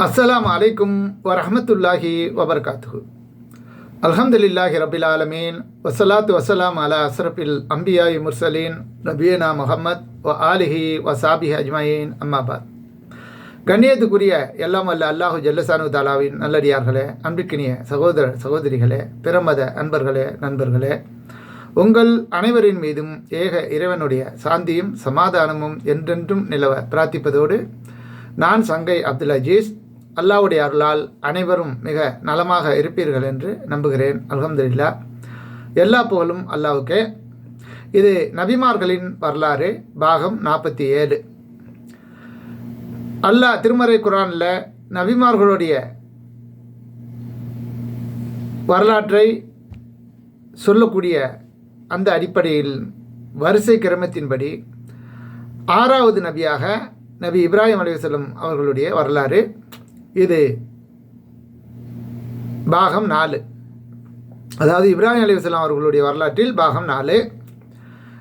அஸ்ஸலாமு அலைக்கும் வரஹ்மத்துல்லாஹி வபரகாத்துஹு. அல்ஹம்துலில்லாஹி ரபில் ஆலமீன் வஸ்ஸலாத்து வஸ்ஸலாம் அலா அஸ்ரஃபில் அம்பியாய் முர்சலீன் நபியனா முஹம்மத் வ ஆலிஹி வசாபிஹி அஜ்மாயின் அம்மாபாத். கண்ணியத்துக்குரிய எல்லாம் வல்ல அல்லாஹு ஜல்லசானு தாலாவின் நல்லடியார்களே, அன்பிற்கினிய சகோதர சகோதரிகளே, பிரமத அன்பர்களே, நண்பர்களே, உங்கள் அனைவரின் மீதும் ஏக இறைவனுடைய சாந்தியும் சமாதானமும் என்றென்றும் நிலவ பிரார்த்திப்பதோடு, நான் சங்கை அப்துல் அஜீஸ், அல்லாஹ்வுடைய அருளால் அனைவரும் மிக நலமாக இருப்பீர்கள் என்று நம்புகிறேன். அல்ஹம்துலில்லாஹ். எல்லா புகழும் அல்லாஹ்வுக்கே. இது நபிமார்களின் வரலாறு பாகம் 47. அல்லாஹ் திருமறை குர்ஆனில் நபிமார்களுடைய வரலாற்றை சொல்லக்கூடிய அந்த அடிப்படையில் வரிசை கிரமத்தின்படி 6வது நபியாக நபி இப்ராஹிம் அலைஹிஸ்ஸலாம் அவர்களுடைய வரலாறு. இது பாகம் 4. அதாவது இப்ராஹிம் அலைஹிஸ்ஸலாம் அவர்களுடைய வரலாற்றில் பாகம் 4.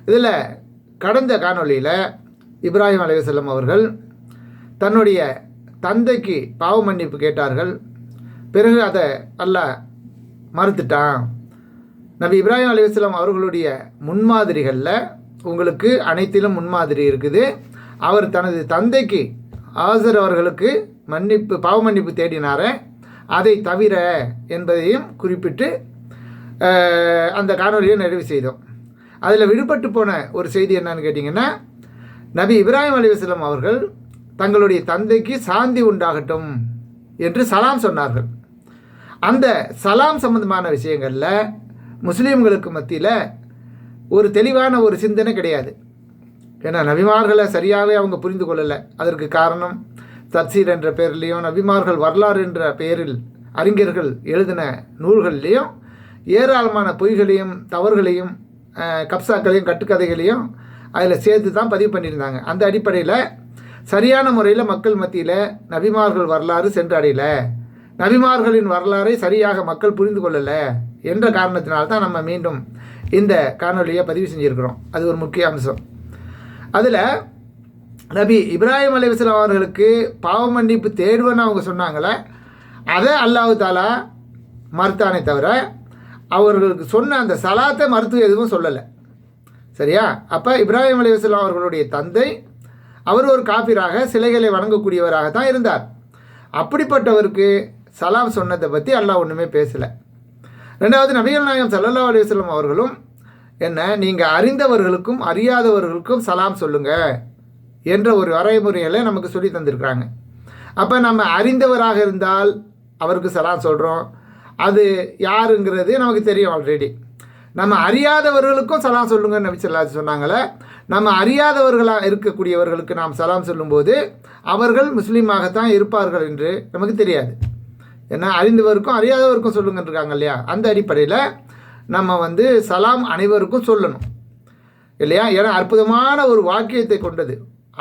இதில் கடந்த காணொளியில் இப்ராஹிம் அலைஹிஸ்ஸலாம் அவர்கள் தன்னுடைய தந்தைக்கு பாவ மன்னிப்பு கேட்டார்கள். பிறகு அதை அல்லாஹ் மறுத்துட்டான். நபி இப்ராஹிம் அலைஹிஸ்ஸலாம் அவர்களுடைய முன்மாதிரிகளில் உங்களுக்கு அனைத்திலும் முன்மாதிரி இருக்குது. அவர் தனது தந்தைக்கு ஆசர் அவர்களுக்கு பாவ மன்னிப்பு தேடினாரே, அதை தவிர என்பதையும் குறிப்பிட்டு அந்த காணொலியை நிறைவு செய்தோம். அதில் விடுபட்டு போன ஒரு செய்தி என்னன்னு கேட்டிங்கன்னா, நபி இப்ராஹிம் அலைஹிஸ்ஸலாம் அவர்கள் தங்களுடைய தந்தைக்கு சாந்தி உண்டாகட்டும் என்று சலாம் சொன்னார்கள். அந்த சலாம் சம்பந்தமான விஷயங்களில் முஸ்லீம்களுக்கு மத்தியில் ஒரு தெளிவான ஒரு சிந்தனை கிடையாது. ஏன்னா நபிமார்களை சரியாகவே அவங்க புரிந்து கொள்ளலை. அதற்கு காரணம் தப்சீர் என்ற பெயர்லேயும் நபிமார்கள் வரலாறு என்ற பெயரில் அறிஞர்கள் எழுதின நூல்கள்லேயும் ஏராளமான பொய்களையும் தவறுகளையும் கப்சாக்களையும் கட்டுக்கதைகளையும் அதில் சேர்த்து தான் பதிவு பண்ணியிருந்தாங்க. அந்த அடிப்படையில் சரியான முறையில் மக்கள் மத்தியில் நபிமார்கள் வரலாறு சென்றடையலை, நபிமார்களின் வரலாறை சரியாக மக்கள் புரிந்து கொள்ளலை என்ற காரணத்தினால்தான் நம்ம மீண்டும் இந்த காணொலியை பதிவு செஞ்சுருக்கிறோம். அது ஒரு முக்கிய அம்சம். அதில் நபி இப்ராஹிம் அலைஹிஸ்ஸலாம் அவர்களுக்கு பாவ மன்னிப்பு தேடுவேன்னு அவங்க சொன்னாங்களே, அதை அல்லாஹ் தாலா மறுத்தானே தவிர அவர்களுக்கு சொன்ன அந்த சலாத்தை மறுத்து எதுவும் சொல்லலை. சரியா? அப்போ இப்ராஹிம் அலைஹிஸ்ஸலாம் அவர்களுடைய தந்தை அவர் ஒரு காபிராக சிலைகளை வணங்கக்கூடியவராக தான் இருந்தார். அப்படிப்பட்டவருக்கு சலாம் சொன்னதை பற்றி அல்லாஹ் ஒன்றுமே பேசலை. ரெண்டாவது, நபிகள் நாயகம் ஸல்லல்லாஹு அலைஹி வஸல்லம் அவர்களும் என்ன, நீங்கள் அறிந்தவர்களுக்கும் அறியாதவர்களுக்கும் சலாம் சொல்லுங்கள் என்ற ஒரு வரைமுறைகளை நமக்கு சொல்லி தந்திருக்கிறாங்க. அப்போ நம்ம அறிந்தவராக இருந்தால் அவருக்கு சலாம் சொல்கிறோம், அது யாருங்கிறது நமக்கு தெரியும் ஆல்ரெடி. நம்ம அறியாதவர்களுக்கும் சலாம் சொல்லுங்கன்னு நபி ஸல்லல்லாஹு அலைஹி வஸல்லம் சொன்னாங்களே, நம்ம அறியாதவர்களாக இருக்கக்கூடியவர்களுக்கு நாம் சலாம் சொல்லும்போது அவர்கள் முஸ்லீமாகத்தான் இருப்பார்கள் என்று நமக்கு தெரியாது. ஏன்னா அறிந்தவருக்கும் அறியாதவருக்கும் சொல்லுங்கன்னு இருக்காங்க இல்லையா? அந்த அடிப்படையில் நம்ம சலாம் அனைவருக்கும் சொல்லணும் இல்லையா? ஏன்னா அற்புதமான ஒரு வாக்கியத்தை கொண்டது.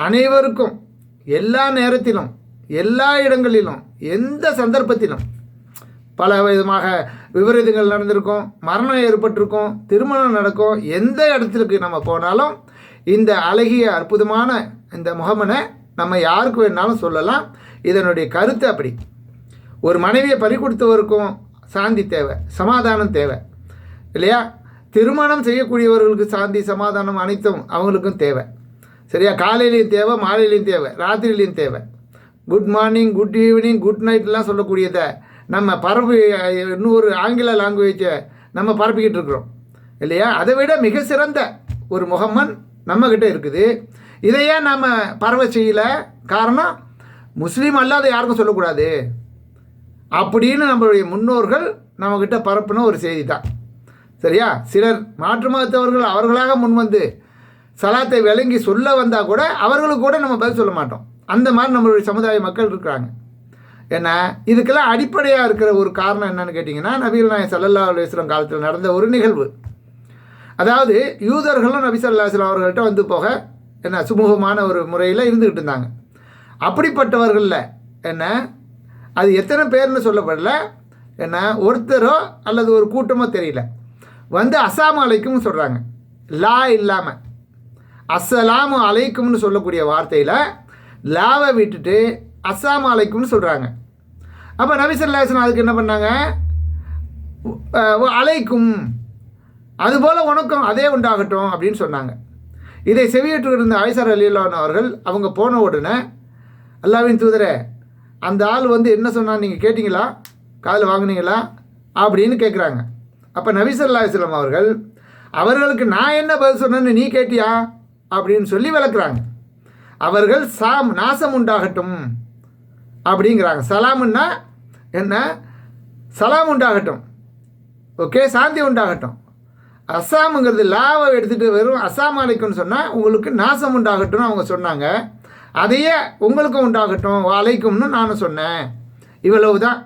அனைவருக்கும், எல்லா நேரத்திலும், எல்லா இடங்களிலும், எந்த சந்தர்ப்பத்திலும். பல விதமாக விபரீதங்கள் நடந்திருக்கும், மரணம் ஏற்பட்டிருக்கும், திருமணம் நடக்கும். எந்த இடத்துக்கு நம்ம போனாலும் இந்த அழகிய அற்புதமான இந்த முகமனை நம்ம யாருக்கு வேணாலும் சொல்லலாம். இதனுடைய கருத்து அப்படி. ஒரு மனைவியை பறி கொடுத்தவருக்கும் சாந்தி தேவை, சமாதானம் தேவை இல்லையா? திருமணம் செய்யக்கூடியவர்களுக்கு சாந்தி சமாதானம் அனைத்தும் அவங்களுக்கும் தேவை. சரியா? காலையிலையும் தேவை, மாலையிலையும் தேவை, ராத்திரிலையும் தேவை. Good morning, good evening, good நைட்லாம் சொல்லக்கூடியதை நம்ம பரப்பி இன்னொரு ஆங்கில லாங்குவேஜை நம்ம பரப்பிக்கிட்டு இருக்கிறோம் இல்லையா? அதை விட மிக சிறந்த ஒரு முகம்மன் நம்மக்கிட்ட இருக்குது. இதையே நம்ம பரவ செய்யலை. காரணம், முஸ்லீம் அல்லாத யாருக்கும் சொல்லக்கூடாது அப்படின்னு நம்மளுடைய முன்னோர்கள் நம்மக்கிட்ட பரப்புன ஒரு செய்தி தான். சரியா? சிலர் மாற்று மதத்தவர்கள் அவர்களாக முன்வந்து சலாத்தை விளங்கி சொல்ல வந்தால் கூட அவர்களுக்கு கூட நம்ம பதில் சொல்ல மாட்டோம். அந்த மாதிரி நம்மளுடைய சமுதாய மக்கள் இருக்கிறாங்க. ஏன்னா இதுக்கெல்லாம் அடிப்படையாக இருக்கிற ஒரு காரணம் என்னன்னு கேட்டிங்கன்னா, நபிகள் நாயகம் ஸல்லல்லாஹு அலைஹி வஸல்லம் காலத்தில் நடந்த ஒரு நிகழ்வு. அதாவது யூதர்களும் நபி ஸல்லல்லாஹு அலைஹி வஸல்லம் அவர்கள்ட்ட போக என்ன சுமூகமான ஒரு முறையில் இருந்துக்கிட்டு இருந்தாங்க. அப்படிப்பட்டவர்களில் என்ன, அது எத்தனை பேர்னு சொல்லப்படல, என்ன ஒருத்தரோ அல்லது ஒரு கூட்டமோ தெரியல, அஸ்ஸலாமு அலைக்கும் சொல்கிறாங்க. லா இல்லாமல் அஸ்ஸலாமு அலைக்கும்னு சொல்லக்கூடிய வார்த்தையில் லாவை விட்டுட்டு அஸ்ஸலாமு அலைக்கும்னு சொல்கிறாங்க. அப்போ நபி ஸல்லல்லாஹு அலைஹி வஸல்லம் அதுக்கு என்ன பண்ணாங்க, அலைக்கும் அதுபோல் உனக்கும் அதே உண்டாகட்டும் அப்படின்னு சொன்னாங்க. இதை செவியேற்று இருந்த ஆயிஷா ரலியல்லாஹு அன்ஹா அவர்கள் அவங்க போன உடனே, அல்லாஹ்வின் தூதரே, அந்த ஆள் வந்து என்ன சொன்னான்னு நீங்கள் கேட்டிங்களா, காதில் வாங்கினீங்களா அப்படின்னு கேட்குறாங்க. அப்போ நபி ஸல்லல்லாஹு அலைஹி வஸல்லம் அவர்கள் அவர்களுக்கு நான் என்ன பதில் சொன்னேன்னு நீ கேட்டியா அப்படின்னு சொல்லி விளக்குறாங்க. அவர்கள் நாசம் உண்டாகட்டும் அப்படிங்கிறாங்க. சலாமுன்னா என்ன, சலாம் உண்டாகட்டும், ஓகே, சாந்தி உண்டாகட்டும். அஸ்ஸாமுங்கிறது லாவை எடுத்துகிட்டு வெறும் அஸ்ஸாமு அலைக்கும்னு சொன்னால் உங்களுக்கு நாசம் உண்டாகட்டும்னு அவங்க சொன்னாங்க. அதையே உங்களுக்கும் உண்டாகட்டும் அலைக்கும்னு நானும் சொன்னேன். இவ்வளவு தான்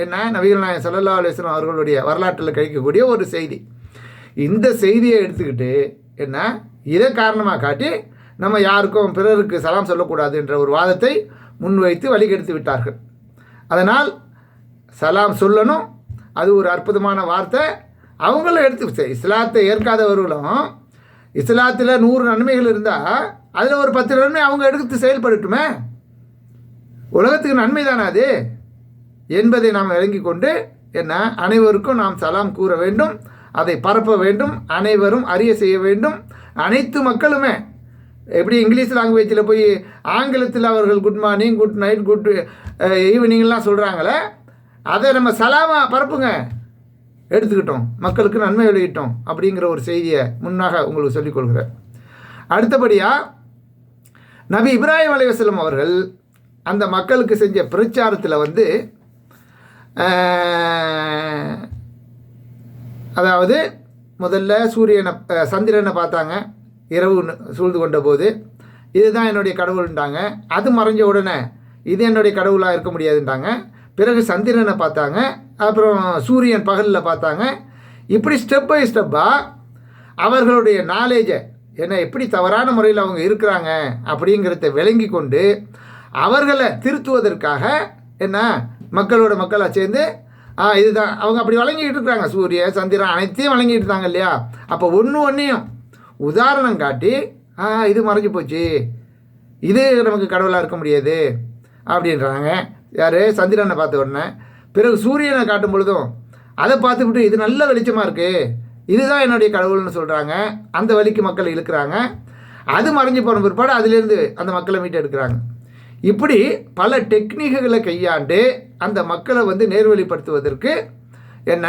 என்ன நபிகள் நாயகம் ஸல்லல்லாஹு அலைஹி வஸல்லம் அவர்களுடைய வரலாற்றில் கிடைக்கக்கூடிய ஒரு செய்தி. இந்த செய்தியை எடுத்துக்கிட்டு என்ன இதை காரணமாக காட்டி நம்ம யாருக்கும் பிறருக்கு சலாம் சொல்லக்கூடாது என்ற ஒரு வாதத்தை முன்வைத்து வழிகெடுத்து விட்டார்கள். அதனால் சலாம் சொல்லணும், அது ஒரு அற்புதமான வார்த்தை. அவங்களும் எடுத்து இஸ்லாத்தை ஏற்காதவர்களும் இஸ்லாத்தில் 100 நன்மைகள் இருந்தால் அதில் ஒரு 10 நன்மை அவங்க எடுத்து செயல்படட்டுமே, உலகத்துக்கு நன்மை தானே அது என்பதை நாம் விளங்கி கொண்டு என்ன அனைவருக்கும் நாம் சலாம் கூற வேண்டும், அதை பரப்ப வேண்டும், அனைவரும் அறிய செய்ய வேண்டும். அனைத்து மக்களுமே எப்படி இங்கிலீஷ் லாங்குவேஜில் போய் ஆங்கிலத்தில் அவர்கள் good morning, good night, good ஈவினிங்லாம் சொல்கிறாங்களே, அதை நம்ம சலாமாக பரப்புங்க, எடுத்துக்கிட்டோம், மக்களுக்கு நன்மை விளையிட்டோம் அப்படிங்கிற ஒரு செய்தியை முன்னாக உங்களுக்கு சொல்லிக்கொள்கிறேன். அடுத்தபடியாக நபி இப்ராஹிம் அலைஹிஸ்ஸலாம் அவர்கள் அந்த மக்களுக்கு செஞ்ச பிரச்சாரத்தில் வந்து அதாவது முதல்ல சந்திரனை பார்த்தாங்க இரவு சூழ்ந்து கொண்ட போது, இதுதான் என்னுடைய கடவுள்ன்றாங்க. அது மறைஞ்ச உடனே இது என்னுடைய கடவுளாக இருக்க முடியாதுன்றாங்க. பிறகு சந்திரனை பார்த்தாங்க, அப்புறம் சூரியன் பகலில் பார்த்தாங்க. இப்படி ஸ்டெப் பை ஸ்டெப்பாக அவர்களுடைய நாலேஜை என்ன எப்படி தவறான முறையில் அவங்க இருக்கிறாங்க அப்படிங்கிறத விளங்கி கொண்டு அவர்களை திருத்துவதற்காக என்ன மக்களாக சேர்ந்து இதுதான் அவங்க அப்படி வழங்கிட்டு இருக்கிறாங்க. சூரிய சந்திரன் அனைத்தையும் வழங்கிட்டு இருந்தாங்க இல்லையா. அப்போ ஒன்றையும் உதாரணம் காட்டி இது மறைஞ்சு போச்சு, இது நமக்கு கடவுளாக இருக்க முடியாது அப்படின்றாங்க. யார் சந்திரனை பார்த்த உடனே பிறகு சூரியனை காட்டும் பொழுதும் அதை பார்த்துக்கிட்டு இது நல்ல வெளிச்சமாக இருக்குது, இதுதான் என்னுடைய கடவுள்னு சொல்கிறாங்க. அந்த வழிக்கு மக்கள் இழுக்கிறாங்க. அது மறைஞ்சு போன பிற்பாடு அதிலிருந்து அந்த மக்களை மீட்டு எடுக்கிறாங்க. இப்படி பல டெக்னிக்குகளை கையாண்டு அந்த மக்களை வந்து நேர்வழிப்படுத்துவதற்கு என்ன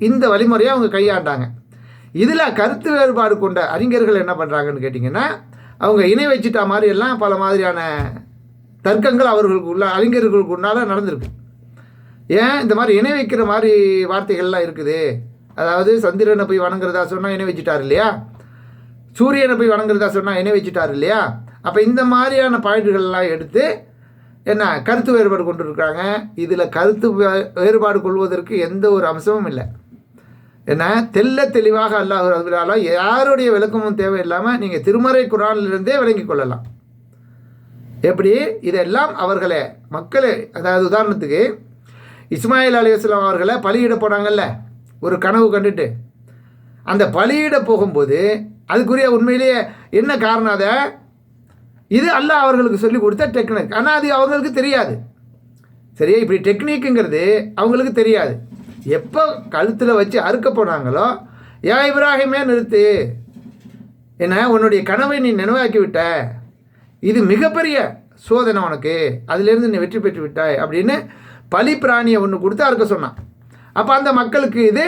இந்த வழிமுறையை அவங்க கையாண்டாங்க. இதில் கருத்து வேறுபாடு கொண்ட அறிஞர்கள் என்ன பண்ணுறாங்கன்னு கேட்டிங்கன்னா, அவங்க இணை வச்சிட்டா மாதிரி எல்லாம் பல மாதிரியான தர்க்கங்கள் அறிஞர்களுக்கு உண்டால் நடந்திருக்கு. ஏன் இந்த மாதிரி இணை வைக்கிற மாதிரி வார்த்தைகள்லாம் இருக்குது. அதாவது சந்திரனை போய் வணங்குறதா சொன்னால் இணை வச்சுட்டார் இல்லையா, சூரியனை போய் வணங்குறதா சொன்னால் இணை வச்சுட்டார் இல்லையா. அப்போ இந்த மாதிரியான பாயிண்ட்டுகள்லாம் எடுத்து என்ன கருத்து வேறுபாடு கொண்டு இருக்காங்க. இதில் கருத்து வேறுபாடு கொள்வதற்கு எந்த ஒரு அம்சமும் இல்லை. என்ன தெளிவாக அல்லாஹ் ரப்பல் யாருடைய விளக்கமும் தேவையில்லாமல் நீங்கள் திருமறை குர்ஆனிலிருந்தே விளங்கி கொள்ளலாம். எப்படி இதெல்லாம் அவர்களே மக்களே, அதாவது உதாரணத்துக்கு இஸ்மாயில் அலைஹிஸ்ஸலாம் அவர்களை பலியிட போனாங்கல்ல, ஒரு கனவு கண்டுட்டு அந்த பலியிட போகும்போது அதுக்குரிய உண்மையிலேயே என்ன காரணம், அதை இது அல்லாஹ் அவர்களுக்கு சொல்லி கொடுத்த டெக்னிக். ஆனால் அது அவங்களுக்கு தெரியாது. சரியா, இப்படி டெக்னிக்குங்கிறது அவங்களுக்கு தெரியாது. எப்போ கழுத்தில் வச்சு அறுக்க போனாங்களோ, ஏன் இப்ராஹிமே நிறுத்து, என்ன உன்னுடைய கனவை நீ நினைவாக்கி விட்ட, இது மிகப்பெரிய சோதனை உனக்கு, அதிலேருந்து நீ வெற்றி பெற்று விட்டாய் அப்படின்னு பலி பிராணியை ஒன்று கொடுத்து அறுக்க சொன்னான். அப்போ அந்த மக்களுக்கு இது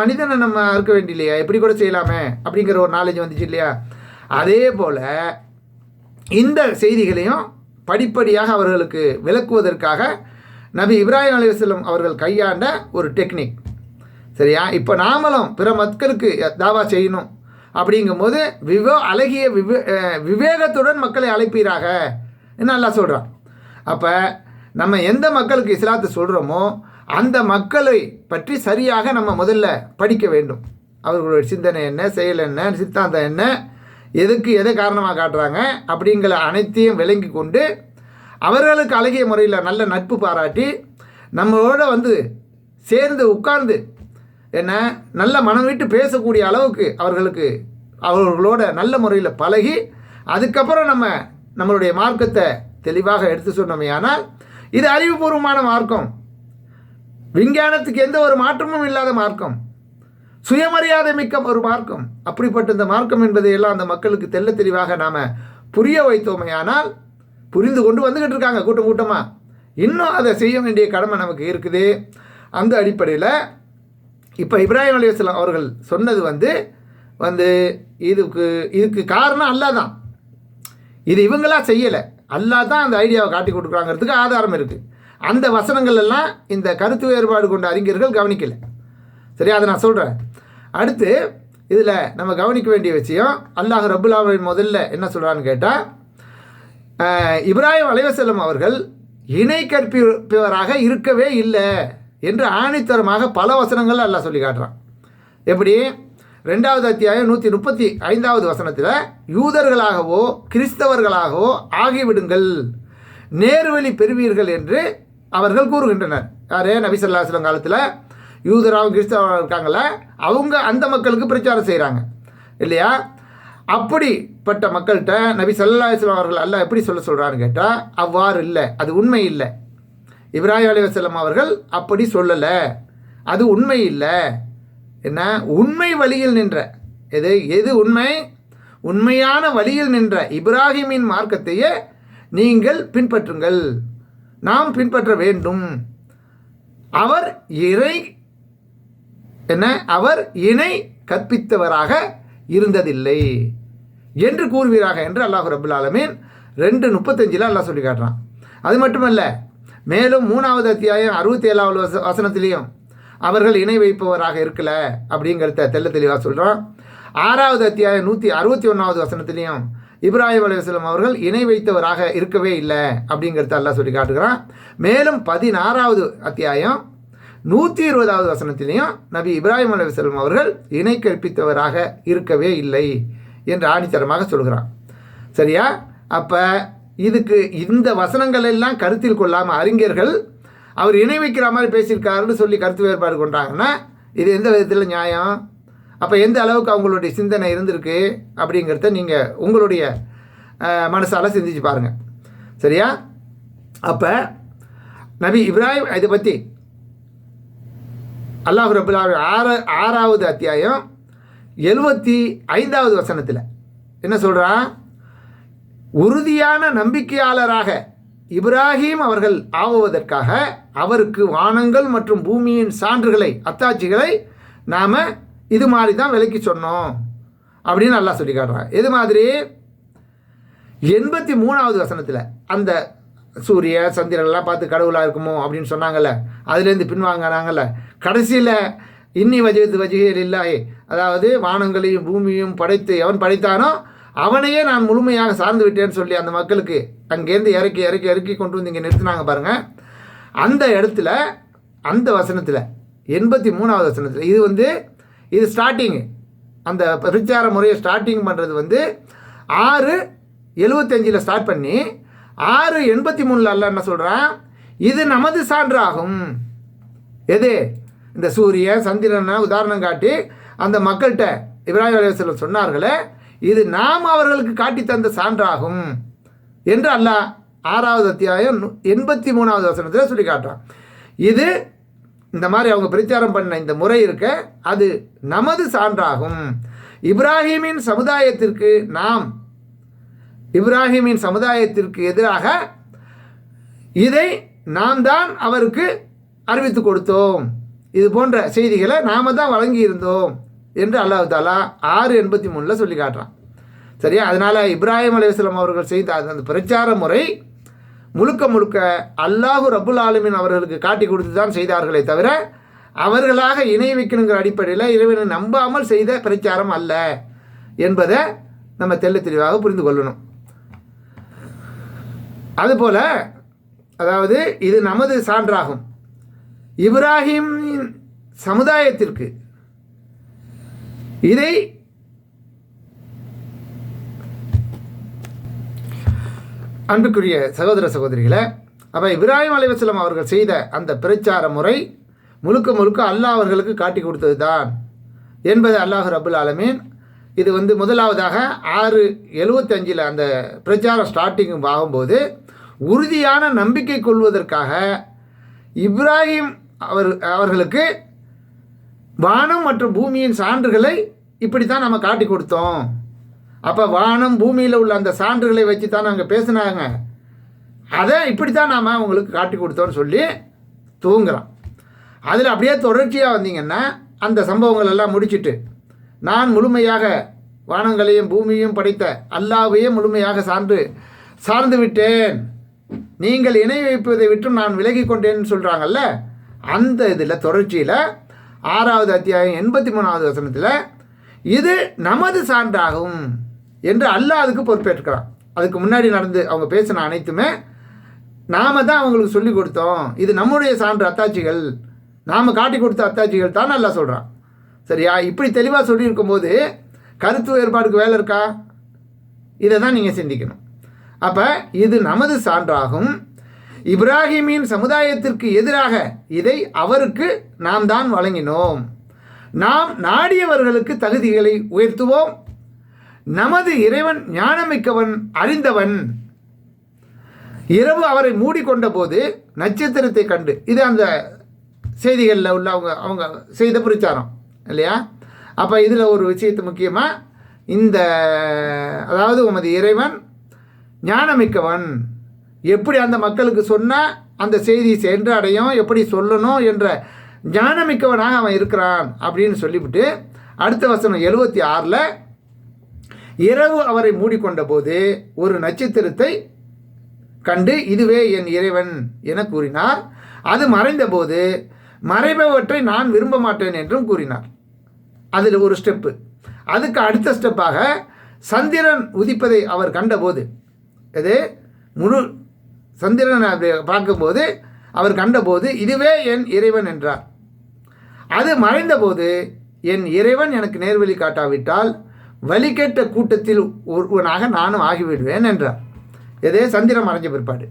மனிதனை நம்ம அறுக்க வேண்டியில்லையா, எப்படி கூட செய்யலாமே அப்படிங்கிற ஒரு நாலேஜ் வந்துச்சு இல்லையா. அதே போல் இந்த செய்திகளையும் படிப்படியாக அவர்களுக்கு விளக்குவதற்காக நபி இப்ராஹிம் அலைஹிஸ்ஸலாம் அவர்கள் கையாண்ட ஒரு டெக்னிக். சரியா, இப்போ நாமளும் பிற மக்களுக்கு தாவா செய்யணும் அப்படிங்கும்போது அழகிய விவேகத்துடன் மக்களை அழைப்பீராக என்ன அல்லாஹ் சொல்கிறான். அப்போ நம்ம எந்த மக்களுக்கு இஸ்லாத்தை சொல்கிறோமோ அந்த மக்களை பற்றி சரியாக நம்ம முதல்ல படிக்க வேண்டும். அவர்களுடைய சிந்தனை என்ன, செயல் என்ன, சித்தாந்தம் என்ன, எதுக்கு எதை காரணமாக காட்டுறாங்க அப்படிங்கிற அனைத்தையும் விளங்கி கொண்டு அவர்களுக்கு அழகிய முறையில் நல்ல நட்பு பாராட்டி நம்மளோட வந்து சேர்ந்து உட்கார்ந்து என்ன நல்ல மனம் விட்டு பேசக்கூடிய அளவுக்கு அவர்களோட நல்ல முறையில் பழகி அதுக்கப்புறம் நம்மளுடைய மார்க்கத்தை தெளிவாக எடுத்து சொன்னோமே. ஆனால் இது அறிவுபூர்வமான மார்க்கம், விஞ்ஞானத்துக்கு எந்த ஒரு மாற்றமும் இல்லாத மார்க்கம், சுயமரியாதை மிக்க ஒரு மார்க்கம். அப்படிப்பட்ட இந்த மார்க்கம் என்பதை எல்லாம் அந்த மக்களுக்கு தெள்ள தெளிவாக நாம் புரிய வைத்தோமையானால் புரிந்து கொண்டு வந்துக்கிட்டு இருக்காங்க கூட்டம் கூட்டமாக. இன்னும் அதை செய்ய வேண்டிய கடமை நமக்கு இருக்குது. அந்த அடிப்படையில் இப்போ இப்ராஹிம் அலைஹிஸ்ஸலாம் அவர்கள் சொன்னது வந்து இதுக்கு காரணம் அல்லாஹ் தான். இது இவங்களா செய்யலை, அல்லாஹ் தான் அந்த ஐடியாவை காட்டி கொடுக்குறாங்கிறதுக்கு ஆதாரம் இருக்குது. அந்த வசனங்கள் எல்லாம் இந்த கருத்து வேறுபாடு கொண்ட அறிஞர்கள் கவனிக்கலை. சரியா, அதை நான் சொல்கிறேன். அடுத்து இதில் நம்ம கவனிக்க வேண்டிய விஷயம், அல்லாஹ் ரப்புல் ஆலமீன் முதல்ல என்ன சொல்கிறான்னு கேட்டால், இப்ராஹிம் அலைஹிஸ்ஸலாம் அவர்கள் இணை கற்பிப்பவராக இருக்கவே இல்லை என்று ஆணித்தரமாக பல வசனங்கள் அல்லாஹ் சொல்லி காட்டுறான். எப்படி? 2வது அத்தியாயம் 135வது வசனத்தில், யூதர்களாகவோ கிறிஸ்தவர்களாகவோ ஆகிவிடுங்கள், நேர்வழி பெறுவீர்கள் என்று அவர்கள் கூறுகின்றனர். யாரே? நபி ஸல்லல்லாஹு அலைஹி வஸல்லம் காலத்தில் யூதராகவும் கிறிஸ்தவராக இருக்காங்கள, அவங்க அந்த மக்களுக்கு பிரச்சாரம் செய்கிறாங்க இல்லையா? அப்படிப்பட்ட மக்கள்கிட்ட நபி ஸல்லல்லாஹு அலைஹி வஸல்லம் அவர்கள் அல்லாஹ் எப்படி சொல்கிறான்னு கேட்டால், அவ்வாறு இல்லை, அது உண்மை இல்லை. இப்ராஹிம் அலைஹிஸ்ஸலாம் அவர்கள் அப்படி சொல்லலை, அது உண்மை இல்லை. என்ன? உண்மை வழியில் நின்ற எது உண்மை? உண்மையான வழியில் நின்ற இப்ராஹிமின் மார்க்கத்தையே நீங்கள் பின்பற்றுங்கள், நாம் பின்பற்ற வேண்டும். அவர் இணை கற்பித்தவராக இருந்ததில்லை என்று கூறுவீராக என்று அல்லாஹ் ரப்புல் ஆலமீன் 2:35 அல்லாஹ் சொல்லி காட்டுறான். அது மட்டுமல்ல, மேலும் 3வது அத்தியாயம் 67வது வசனத்திலையும் அவர்கள் இணை வைப்பவராக இருக்கல அப்படிங்கிறத தெள்ள தெளிவாக சொல்கிறான். 6வது அத்தியாயம் 161வது வசனத்திலையும் இப்ராஹிம் அலைஹிஸ்ஸலாம் அவர்கள் இணை வைத்தவராக இருக்கவே இல்லை அப்படிங்கிறத அல்லாஹ் சொல்லி காட்டுகிறான். மேலும் 16வது அத்தியாயம் 120வது வசனத்திலையும் நபி இப்ராஹிம் அலைஹிஸ்ஸலாம் அவர்கள் இணை கற்பித்தவராக இருக்கவே இல்லை என்று ஆணித்தரமாக சொல்கிறான். சரியா? அப்போ இதுக்கு இந்த வசனங்கள் எல்லாம் கருத்தில் கொள்ளாமல் அறிஞர்கள் அவர் இணை வைக்கிற மாதிரி பேசியிருக்காருன்னு சொல்லி கருத்து வேறுபாடு கொண்டாங்கன்னா இது எந்த விதத்தில் நியாயம்? அப்போ எந்த அளவுக்கு அவங்களுடைய சிந்தனை இருந்திருக்கு அப்படிங்கிறத நீங்கள் உங்களுடைய மனசால் சிந்திச்சு பாருங்கள். சரியா? அப்போ நபி இப்ராஹிம் இதை பற்றி அல்லாஹ் ரப்புல் ஆலமீன் 6வது அத்தியாயம் 75வது வசனத்தில் என்ன சொல்கிறான்? உறுதியான நம்பிக்கையாளராக இப்ராஹிம் அவர்கள் ஆகுவதற்காக அவருக்கு வானங்கள் மற்றும் பூமியின் சான்றுகளை, அத்தாட்சிகளை நாம் இது மாதிரி தான் விலக்கி சொன்னோம் அப்படின்னு அல்லாஹ் சொல்லி காட்டுறான். இது மாதிரி 83வது வசனத்தில் அந்த சூரிய சந்திரன்லாம் பார்த்து கடவுளாக இருக்குமோ அப்படின்னு சொன்னாங்கல்ல, அதுலேருந்து பின்வாங்கினாங்கல்ல, கடைசியில் இன்னி வஜித்து வஜிகள் இல்லாயே, அதாவது வானங்களையும் பூமியும் படைத்து எவன் படைத்தானோ அவனையே நான் முழுமையாக சார்ந்து விட்டேன்னு சொல்லி அந்த மக்களுக்கு அங்கேருந்து இறக்கி கொண்டு வந்து இங்கே நிறுத்தினாங்க பாருங்கள். அந்த இடத்துல அந்த வசனத்தில் 83வது வசனத்தில் இது ஸ்டார்டிங்கு, அந்த பிரச்சார முறையை ஸ்டார்டிங் பண்ணுறது 6:75 ஸ்டார்ட் பண்ணி 6:83 அல்ல என்ன சொல்கிறான்? இது நமது சான்றாகும். எது? இந்த சூரியன் சந்திரனை உதாரணம் காட்டி அந்த மக்கள்கிட்ட இப்ராஹிம் அலைஹிஸ்ஸலாம் சொன்னார்களே, இது நாம் அவர்களுக்கு காட்டி தந்த சான்றாகும் என்று அல்லாஹ் 6வது அத்தியாயம் 83வது வசனத்தில் சொல்லி காட்டுறான். இது இந்த மாதிரி அவங்க பிரச்சாரம் பண்ண இந்த முறை இருக்க, அது நமது சான்றாகும். இப்ராஹிமின் சமுதாயத்திற்கு எதிராக இதை நாம் தான் அவருக்கு அறிவித்து கொடுத்தோம், இது போன்ற செய்திகளை நாம் தான் வழங்கியிருந்தோம் என்று அல்லாஹ் தாலா 6:83 சொல்லி காட்டுறான். சரியா? அதனால் இப்ராஹிம் அலைஹிஸ்ஸலாம் அவர்கள் செய்த அந்த பிரச்சார முறை முழுக்க அல்லாஹு ரப்புல் ஆலமீன் அவர்களுக்கு காட்டி கொடுத்து தான் செய்தார்களே தவிர அவர்களாக இணை வைக்கணுங்கிற அடிப்படையில் இறைவனை நம்பாமல் செய்த பிரச்சாரம் அல்ல என்பதை நம்ம தெள்ள தெளிவாக புரிந்து கொள்ளணும். அதுபோல் அதாவது இது நமது சான்றாகும். இப்ராஹிமின் சமுதாயத்திற்கு இதை அன்புக்குரிய சகோதர சகோதரிகளை, அப்போ இப்ராஹிம் அலைஹிஸ்ஸலாம் அவர்கள் செய்த அந்த பிரச்சார முறை முழுக்க அல்லாஹ் அவர்களுக்கு காட்டி கொடுத்தது தான் என்பது அல்லாஹ் ரப்புல் ஆலமீன் இது முதலாவதாக 6:75 அந்த பிரச்சாரம் ஸ்டார்டிங் ஆகும்போது உறுதியான நம்பிக்கை கொள்வதற்காக இப்ராஹிம் அவர்களுக்கு வானம் மற்றும் பூமியின் சான்றுகளை இப்படித்தான் நம்ம காட்டி கொடுத்தோம். அப்போ வானம் பூமியில் உள்ள அந்த சான்றுகளை வச்சு தான் நாங்கள் பேசினாங்க, அதை இப்படித்தான் நாம் அவங்களுக்கு காட்டி கொடுத்தோன்னு சொல்லி தூங்குறான். அதில் அப்படியே தொடர்ச்சியாக வந்தீங்கன்னா அந்த சம்பவங்கள் எல்லாம் முடிச்சுட்டு, நான் முழுமையாக வானங்களையும் பூமியையும் படைத்த அல்லாஹ்வையே முழுமையாக சார்ந்து விட்டேன், நீங்கள் இணை வைப்பதை விட்டு நான் விலகி கொண்டேன்னு சொல்கிறாங்கல்ல, அந்த இதில் தொடர்ச்சியில் 6வது அத்தியாயம் 83வது வசனத்தில் இது நமது சான்றாகும் என்று அல்லாஹ் அதுக்கு பொறுப்பேற்றுக்கிறான். அதுக்கு முன்னாடி நடந்து அவங்க பேசின அனைத்துமே நாம் தான் அவங்களுக்கு சொல்லி கொடுத்தோம், இது நம்முடைய சான்று அத்தாட்சிகள், நாம் காட்டி கொடுத்த அத்தாட்சிகள் தான் அல்லாஹ் சொல்கிறான். சரியா? இப்படி தெளிவாக சொல்லியிருக்கும் போது கருத்து வேறுபாடுக்கு வேலை இருக்கா? இதை தான் நீங்கள் சிந்திக்கணும். அப்போ இது நமது சான்றாகும், இப்ராஹிமின் சமுதாயத்திற்கு எதிராக இதை அவருக்கு நாம் தான் வழங்கினோம், நாம் நாடியவர்களுக்கு தகுதிகளை உயர்த்துவோம், நமது இறைவன் ஞானமிக்கவன் அறிந்தவன். இரவு அவரை மூடிக்கொண்ட போது நட்சத்திரத்தை கண்டு, இது அந்த செய்திகளில் உள்ள அவங்க செய்த பிரச்சாரம் இல்லையா? அப்போ இதில் ஒரு விஷயத்து முக்கியமாக இந்த அதாவது உமது இறைவன் ஞானமிக்கவன், எப்படி அந்த மக்களுக்கு சொன்னால் அந்த செய்தி சென்று அடையும், எப்படி சொல்லணும் என்ற ஞானமிக்கவனாக அவன் இருக்கிறான் அப்படின்னு சொல்லிவிட்டு அடுத்த வசனம் 76ல் இரவு அவரை மூடிக்கொண்ட போது ஒரு நட்சத்திரத்தை கண்டு இதுவே என் இறைவன் என கூறினார், அது மறைந்தபோது மறைபவற்றை நான் விரும்ப மாட்டேன் என்றும் கூறினார். அதில் ஒரு ஸ்டெப்பு. அதுக்கு அடுத்த ஸ்டெப்பாக சந்திரன் உதிப்பதை அவர் கண்டபோது, இது முழு சந்திரனை பார்க்கும்போது அவர் கண்டபோது இதுவே என் இறைவன் என்றார். அது மறைந்தபோது என் இறைவன் எனக்கு நேர்வழி காட்டாவிட்டால் வழிகேட்ட கூட்டத்தில் ஒருவனாக நானும் ஆகிவிடுவேன் என்றார். இதே சந்திரன் மறைஞ்ச பிற்பாடு.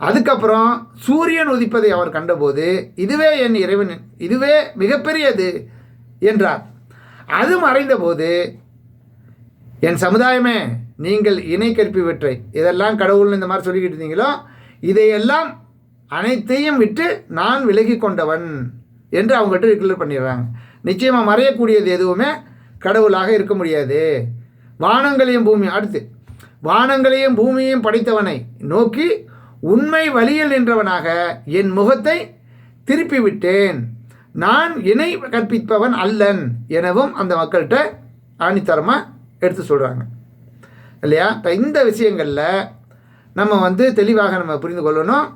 அதுக்கப்புறம் சூரியன் உதிப்பதை அவர் கண்டபோது இதுவே என் இறைவன், இதுவே மிகப்பெரியது என்றார். அது மறைந்தபோது என் சமுதாயமே நீங்கள் இணை கற்பிவற்றை இதெல்லாம் கடவுள்னு இந்த மாதிரி சொல்லிக்கிட்டு இருந்தீங்களோ இதையெல்லாம் அனைத்தையும் விட்டு நான் விலகி கொண்டவன் என்று அவங்ககிட்ட டிக்ளேர் பண்ணிடுறாங்க. நிச்சயமாக மறையக்கூடியது எதுவுமே கடவுளாக இருக்க முடியாது. வானங்களையும் பூமியும் அடுத்து வானங்களையும் பூமியையும் படைத்தவனை நோக்கி உண்மை வழியில் நின்றவனாக என் முகத்தை திருப்பி விட்டேன், நான் இணை கற்பிப்பவன் அல்லன் எனவும் அந்த மக்கள்கிட்ட ஆணித்தரமாக எடுத்து சொல்கிறாங்க இல்லையா? இப்போ இந்த விஷயங்களில் நம்ம தெளிவாக நம்ம புரிந்து கொள்ளணும்.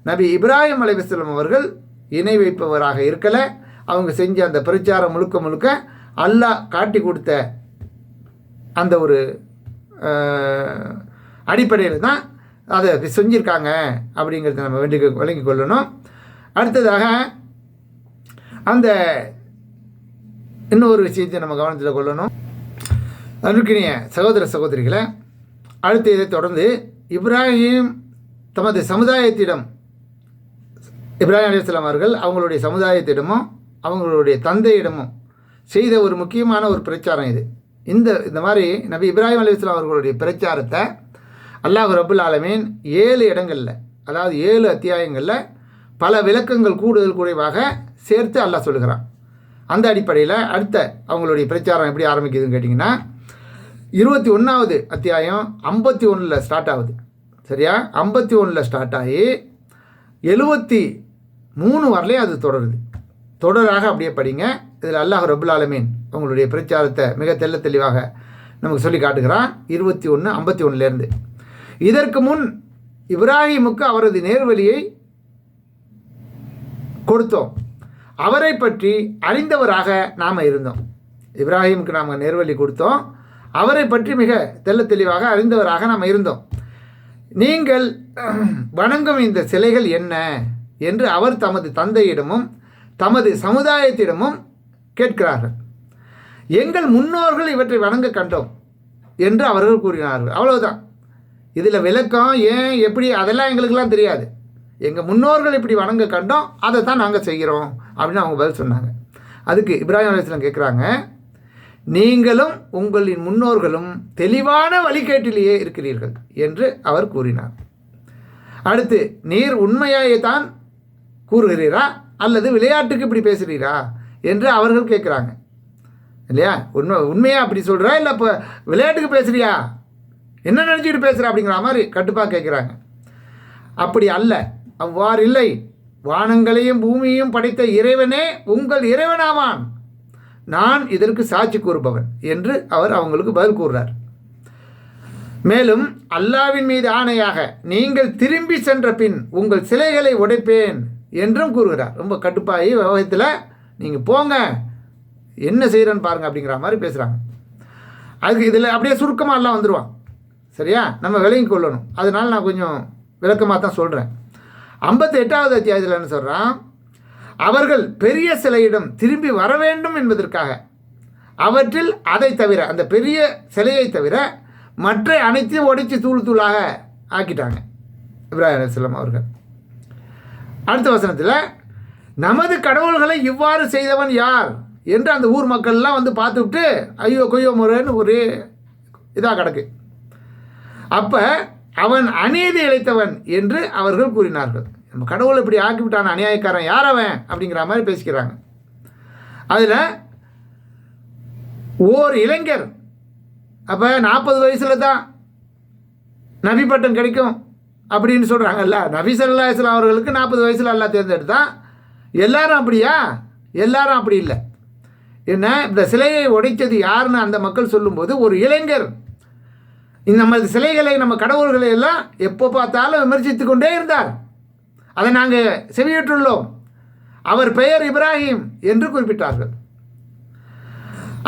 நபி இப்ராஹிம் அலைஹிஸ்ஸலாம் அவர்கள் இணை வைப்பவராக இருக்கலை. அவங்க செஞ்ச அந்த பிரச்சாரம் முழுக்க முழுக்க அல்லாஹ் காட்டி கொடுத்த அந்த ஒரு அடிப்படையில் தான் அதை செஞ்சுருக்காங்க அப்படிங்கிறத நம்ம விளங்கி கொள்ளணும். அடுத்ததாக அந்த இன்னொரு விஷயத்தை நம்ம கவனத்தில் கொள்ளணும். அன்பிற்கினிய சகோதர சகோதரிகளை, அடுத்து இதை தொடர்ந்து இப்ராஹிம் தமது சமுதாயத்திடம், இப்ராஹிம் அலைஹிஸ்ஸலாம் அவர்கள் அவங்களுடைய சமுதாயத்திடமும் அவங்களுடைய தந்தையிடமும் செய்த ஒரு முக்கியமான ஒரு பிரச்சாரம் இது. இந்த மாதிரி நபி இப்ராஹிம் அலைஹிஸ்ஸலாம் அவர்களுடைய பிரச்சாரத்தை அல்லாஹ் ரப்புல் ஆலமீன் 7 இடங்களில், அதாவது 7 அத்தியாயங்களில் பல விளக்கங்கள் கூடுதல் குறைவாக சேர்த்து அல்லாஹ் சொல்லுகிறான். அந்த அடிப்படையில் அடுத்த அவங்களுடைய பிரச்சாரம் எப்படி ஆரம்பிக்குதுன்னு கேட்டிங்கன்னா 21வது அத்தியாயம் 51 ஸ்டார்ட் ஆகுது. சரியா? 51 ஸ்டார்ட் ஆகி 73 வரலையும் அது தொடருது. தொடராக அப்படியே படிங்க. இதில் அல்லாஹ் ரப்புல் ஆலமீன் அவங்களுடைய பிரச்சாரத்தை மிக தெளிவாக நமக்கு சொல்லி காட்டுகிறான். 21 51லேருந்து இதற்கு முன் இப்ராஹிமுக்கு அவரது நேர்வழியை கொடுத்தோம், அவரை பற்றி அறிந்தவராக நாம் இருந்தோம். இப்ராஹிமுக்கு நாம் நேர்வழி கொடுத்தோம், அவரை பற்றி மிக தெளிவாக அறிந்தவராக நாம் இருந்தோம். நீங்கள் வணங்கும் இந்த சிலைகள் என்ன என்று அவர் தமது தந்தையிடமும் தமது சமுதாயத்திடமும் கேட்கிறார்கள். எங்கள் முன்னோர்கள் இவற்றை வணங்க கண்டோம் என்று அவர்கள் கூறினார்கள். அவ்வளவுதான். இதில் விளக்கம் ஏன் எப்படி அதெல்லாம் எங்களுக்கெல்லாம் தெரியாது. எங்கள் முன்னோர்கள் இப்படி வணங்க கண்டோம், அதை தான் நாங்கள் செய்கிறோம் அப்படின்னு அவங்க பதில் சொன்னாங்க. அதுக்கு இப்ராஹிம் அலைஹிஸ்ஸலாம் கேட்குறாங்க, நீங்களும் உங்களின் முன்னோர்களும் தெளிவான வழிகேட்டிலேயே இருக்கிறீர்கள் என்று அவர் கூறினார். அடுத்து, நீர் உண்மையாயே தான் கூறுகிறீரா அல்லது விளையாட்டுக்கு இப்படி பேசுகிறீரா என்று அவர்கள் கேட்குறாங்க இல்லையா? உண்மையாக அப்படி சொல்கிறா இல்லை இப்போ விளையாட்டுக்கு பேசுகிறியா, என்ன நினச்சிக்கிட்டு பேசுகிற அப்படிங்கிற மாதிரி கட்டுப்பாக கேட்குறாங்க. அப்படி அல்ல, அவ்வாறு இல்லை. வானங்களையும் பூமியையும் படைத்த இறைவனே உங்கள் இறைவனாவான், நான் இதற்கு சாட்சி கூறுபவன் என்று அவர் அவங்களுக்கு பதில் கூறுறார். மேலும் அல்லாவின் மீது ஆணையாக நீங்கள் திரும்பி சென்ற பின் உங்கள் சிலைகளை உடைப்பேன் என்றும் கூறுகிறார். ரொம்ப கட்டுப்பாகி விவகாரத்தில் நீங்கள் போங்க, என்ன செய்கிறேன்னு பாருங்கள் அப்படிங்கிற மாதிரி பேசுகிறாங்க. அதுக்கு இதில் அப்படியே சுருக்கமாக எல்லாம் வந்துடுவான். சரியா? நம்ம விளங்கி கொள்ளணும். அதனால் நான் கொஞ்சம் விளக்கமாக தான் சொல்கிறேன். 58வது அத்தியாயத்தில் என்ன சொல்கிறான்? அவர்கள் பெரிய சிலையிடம் திரும்பி வர வேண்டும் என்பதற்காக அவற்றில் அதை தவிர, அந்த பெரிய சிலையை தவிர மற்ற அனைத்தையும் உடைச்சி தூள் தூளாக ஆக்கிட்டாங்க இப்ராஹிம் அலைஹிஸ்ஸலாம் அவர்கள். அடுத்த வசனத்தில் நமது கடவுள்களை இவ்வாறு செய்தவன் யார் என்று அந்த ஊர் மக்கள்லாம் வந்து பார்த்துவிட்டு ஐயோ கொய்யோ முறைன்னு ஒரு இதாக கிடக்கு. அப்போ அவன் அநீதி இழைத்தவன் என்று அவர்கள் கூறினார்கள். நம்ம கடவுளை இப்படி ஆக்கிவிட்டான், அநியாயக்காரன், யார் அவன் அப்படிங்கிற மாதிரி பேசிக்கிறாங்க. அதில் ஓர் இளைஞர், அப்போ 40 வயசில் தான் நபி பட்டம் கிடைக்கும் அப்படின்னு சொல்கிறாங்கல்ல. நபி ஸல்லல்லாஹு அலைஹி வஸல்லம் அவர்களுக்கு 40 வயசில் அல்லாஹ் தேர்ந்தெடுத்தான். எல்லாரும் அப்படியா? எல்லாரும் அப்படி இல்லை. என்ன, இந்த சிலையை உடைத்தது யாருன்னு அந்த மக்கள் சொல்லும்போது ஒரு இளைஞர் நம்ம சிலைகளை, நம்ம கடவுள்களை எல்லாம் எப்போ பார்த்தாலும் விமர்சித்து கொண்டே இருந்தார். அதை நாங்கள் செவியேற்றுள்ளோம். அவர் பெயர் இப்ராஹிம் என்று குறிப்பிட்டார்கள்.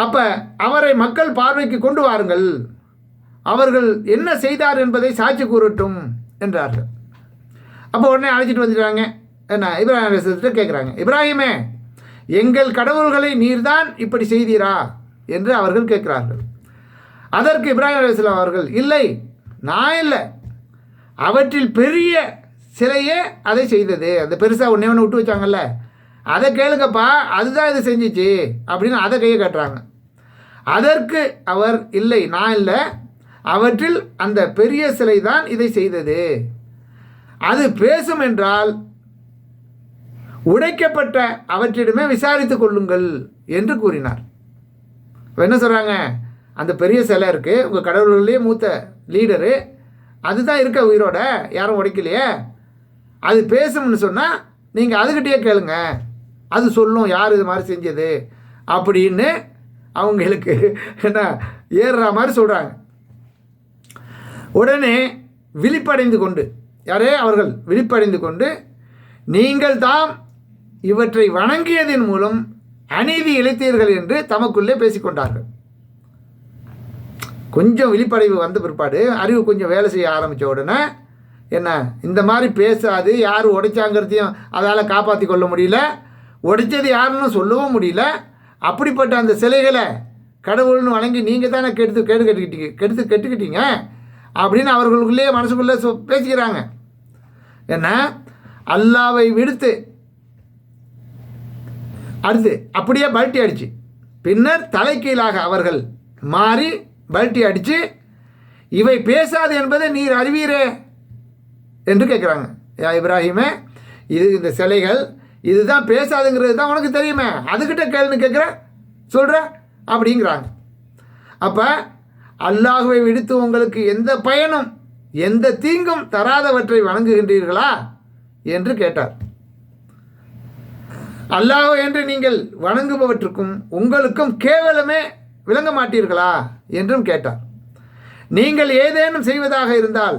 அப்போ அவரை மக்கள் பார்வைக்கு கொண்டு வாருங்கள், அவர்கள் என்ன செய்தார் என்பதை சாட்சி கூறட்டும் என்றார்கள். அப்போ உடனே அழைச்சிட்டு வந்துட்டாங்க. என்ன, இப்ராஹிம் அலைஹிஸ்ஸலாம் கேட்குறாங்க, இப்ராஹிமே, எங்கள் கடவுள்களை நீர்தான் இப்படி செய்தீரா என்று அவர்கள் கேட்கிறார்கள். அதற்கு இப்ராஹிம் அலைஹிஸ்ஸலாம் அவர்கள், இல்லை, நான் இல்லை, அவற்றில் பெரிய சிலையே அதை செய்தது. அந்த பெருசாக ஒன்றே ஒன்று விட்டு வச்சாங்கல்ல, அதை கேளுங்கப்பா, அதுதான் இது செஞ்சிச்சு அப்படின்னு அதை கையை காட்டுறாங்க. அதற்கு அவர், இல்லை, நான் இல்லை, அவற்றில் அந்த பெரிய சிலை தான் இதை செய்தது. அது பேசும் என்றால் உடைக்கப்பட்ட அவற்றிடமே விசாரித்து கொள்ளுங்கள் என்று கூறினார். என்ன சொல்கிறாங்க? அந்த பெரிய சிலை இருக்குது, உங்கள் கடவுள்களே மூத்த லீடரு, அதுதான் இருக்க உயிரோட, யாரும் உடைக்கலையே, அது பேசும்னு சொன்னால் நீங்கள் அதுக்கிட்டே கேளுங்க, அது சொல்லும் யார் இது மாதிரி செஞ்சது அப்படின்னு அவங்களுக்கு என்ன ஏறுற மாதிரி சொல்கிறாங்க. உடனே விழிப்படைந்து கொண்டு, யாரே அவர்கள் விழிப்படைந்து கொண்டு, நீங்கள் தாம் இவற்றை வணங்கியதன் மூலம் அநீதி இழைத்தீர்கள் என்று தமக்குள்ளே பேசிக்கொண்டார்கள். கொஞ்சம் விழிப்படைவு வந்த பிற்பாடு, அறிவு கொஞ்சம் வேலை செய்ய ஆரம்பித்த உடனே, என்ன, இந்த மாதிரி பேசாது, யார் உடைச்சாங்கிறதையும் அதால் காப்பாற்றி கொள்ள முடியல, உடைச்சது யாருன்னு சொல்லவும் முடியல, அப்படிப்பட்ட அந்த சிலைகளை கடவுள்னு வணங்கி நீங்கள் தானே கெட்டுக்கிட்டீங்க அப்படின்னு அவர்களுக்குள்ளேயே மனசுக்குள்ளே பேசிக்கிறாங்க. என்ன, அல்லாவை விடுத்து அடுத்து அப்படியே பல்ட்டி அடிச்சு, பின்னர் தலைக்கீழாக அவர்கள் மாறி பல்ட்டி அடித்து, இவை பேசாது என்பதை நீர் அறிவீரே என்று கேட்குறாங்க. யா இப்ராஹிமே, இது இந்த சிலைகள் இதுதான் பேசாதுங்கிறது தான் உனக்கு தெரியுமே, அதுக்கிட்ட கேளுன்னு கேட்குற சொல்கிற அப்படிங்கிறாங்க. அப்போ அல்லாஹுவை விடுத்து உங்களுக்கு எந்த பயனும் எந்த தீங்கும் தராதவற்றை வணங்குகின்றீர்களா என்று கேட்டார். அல்லாஹ் என்று நீங்கள் வணங்குபவற்றுக்கும் உங்களுக்கும் கேவலமே விளங்க மாட்டீர்களா என்றும் கேட்டார். நீங்கள் ஏதேனும் செய்வதாக இருந்தால்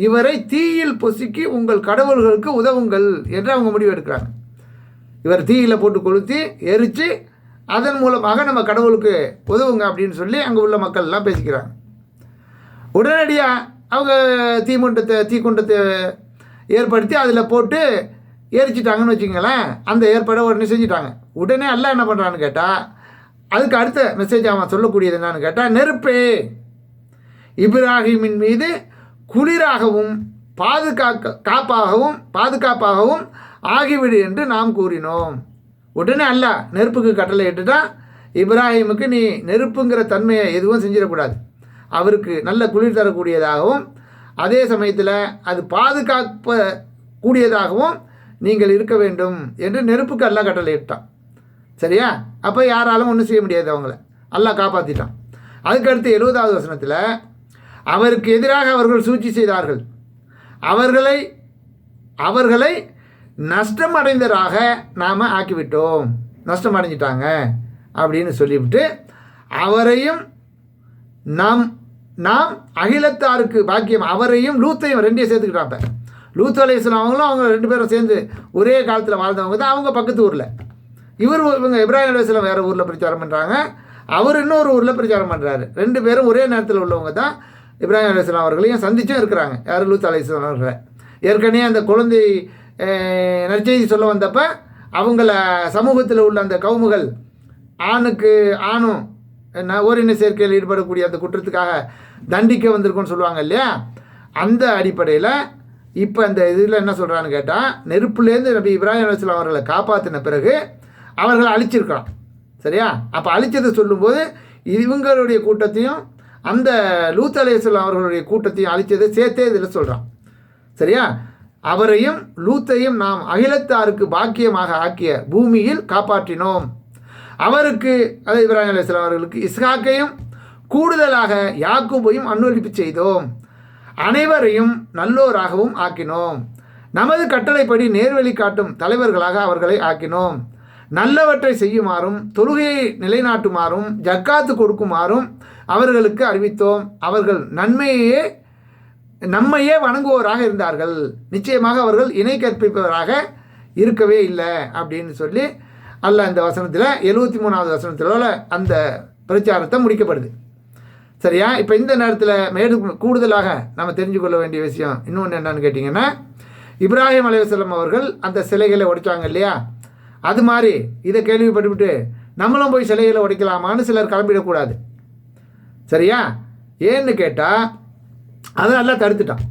இவரை தீயில் பொசுக்கி உங்கள் கடவுள்களுக்கு உதவுங்கள் என்று அவங்க முடிவு எடுக்கிறாங்க. இவர் தீயில் போட்டு கொளுத்தி எரித்து அதன் மூலமாக நம்ம கடவுளுக்கு உதவுங்க அப்படின்னு சொல்லி அங்கே உள்ள மக்கள் எல்லாம் பேசிக்கிறாங்க. உடனடியாக அவங்க தீக்குண்டத்தை ஏற்படுத்தி அதில் போட்டு எரிச்சிட்டாங்கன்னு வச்சுக்கங்களேன். அந்த ஏற்பாடை உடனே செஞ்சுட்டாங்க. உடனே அல்லாஹ் என்ன பண்ணுறான்னு கேட்டால், அதுக்கு அடுத்த மெசேஜ் அவன் சொல்லக்கூடியது என்னன்னு கேட்டால், நெருப்பே இப்ராஹிமின் மீது குளிராகவும் பாதுகாப்பாகவும் ஆகிவிடு என்று நாம் கூறினோம். உடனே அல்லாஹ் நெருப்புக்கு கட்டளை இட்டுட்டான், இப்ராஹிமுக்கு நீ நெருப்புங்கிற தன்மையை எதுவும் செஞ்சிடக்கூடாது, அவருக்கு நல்ல குளிர் தரக்கூடியதாகவும் அதே சமயத்தில் அது பாதுகாப்ப கூடியதாகவும் நீங்கள் இருக்க வேண்டும் என்று நெருப்புக்கு அல்லாஹ் கட்டளையிட்டான். சரியா? அப்போ யாராலும் ஒன்றும் செய்ய முடியாது, அவங்கள அல்லாஹ் காப்பாற்றிட்டான். அதுக்கடுத்து 70வது வசனத்தில் அவருக்கு எதிராக அவர்கள் சூழ்ச்சி செய்தார்கள், அவர்களை நஷ்டம் அடைந்ததாக நாம் ஆக்கிவிட்டோம், நஷ்டம் அடைஞ்சிட்டாங்க அப்படின்னு சொல்லிவிட்டு அவரையும் நாம் அகிலத்தாருக்கு பாக்கியம், அவரையும் லூத்தையும் ரெண்டையும் சேர்த்துக்கிட்டாங்க. லூத் அலைஹிஸ்ஸலாம் அவங்களும் அவங்க 2 பேரும் சேர்ந்து ஒரே காலத்தில் வாழ்ந்தவங்க தான். அவங்க பக்கத்து ஊரில், இவங்க இப்ராஹிம் அலைஹிஸ்ஸலாம் வேறு ஊரில் பிரச்சாரம் பண்ணுறாங்க, அவர் இன்னொரு ஊரில் பிரச்சாரம் பண்ணுறாரு. 2 பேரும் ஒரே நேரத்தில் உள்ளவங்க தான். இப்ராஹிம் அலைஹிஸ்ஸலாம் அவர்களையும் சந்திச்சும் இருக்கிறாங்க, யார்? லூத் அலைஹிஸ்ஸலாம் அவர்களை. ஏற்கனவே அந்த குழந்தை நற்செய்தி சொல்ல வந்தப்போ அவங்கள சமூகத்தில் உள்ள அந்த கவுமுகள் ஆணுக்கு ஆணும் என்ன ஓரின சேர்க்கையில் ஈடுபடக்கூடிய அந்த குற்றத்துக்காக தண்டிக்க வந்திருக்குன்னு சொல்லுவாங்க இல்லையா? அந்த அடிப்படையில் இப்போ அந்த இதில் என்ன சொல்கிறான்னு கேட்டால், நெருப்புலேருந்து நபி இப்ராஹிம் அலைஹிஸ்ஸலாம் அவர்களை காப்பாற்றின பிறகு அவர்களை அழிச்சிருக்கிறான். சரியா? அப்போ அழிச்சதை சொல்லும்போது இவங்களுடைய கூட்டத்தையும் அந்த லூத் அலைஹிஸ்ஸலாம் அவர்களுடைய கூட்டத்தையும் அழிச்சதை சேர்த்தே இதில் சொல்கிறான். சரியா? அவரையும் லூத்தையும் நாம் அகிலத்தாருக்கு பாக்கியமாக ஆக்கிய பூமியில் காப்பாற்றினோம். அவருக்கு, அதாவது இப்ராஹிம் அலைஹிஸ்ஸலாம் அவர்களுக்கு இஸ்ஹாக்கையும் கூடுதலாக யாக்கூபையும் அனுமதிப்பு செய்தோம். அனைவரையும் நல்லோராகவும் ஆக்கினோம். நமது கட்டளைப்படி நேர்வழி காட்டும் தலைவர்களாக அவர்களை ஆக்கினோம். நல்லவற்றை செய்யுமாறும் தொழுகையை நிலைநாட்டுமாறும் ஜக்காத்து கொடுக்குமாறும் அவர்களுக்கு அறிவித்தோம். அவர்கள் நம்மையே வணங்குவோராக இருந்தார்கள். நிச்சயமாக அவர்கள் இணை கற்பிப்பவராக இருக்கவே இல்லை அப்படின்னு சொல்லி அல்லாஹ் இந்த வசனத்தில் 73வது வசனத்தில் அந்த பிரச்சாரத்தை முடிக்கப்படுது. சரியா? இப்போ இந்த நேரத்தில் கூடுதலாக நம்ம தெரிஞ்சு கொள்ள வேண்டிய விஷயம் இன்னொன்று என்னன்னு கேட்டிங்கன்னா, இப்ராஹிம் அலைஹிஸ்ஸலாம் அவர்கள் அந்த சிலைகளை உடைச்சாங்க இல்லையா? அது மாதிரி இதை கேள்விப்பட்டுவிட்டு நம்மளும் போய் சிலைகளை உடைக்கலாமான்னு சிலர் கிளம்பிடக்கூடாது. சரியா? ஏன்னு கேட்டால் அதை நல்லா தடுத்துட்டான்.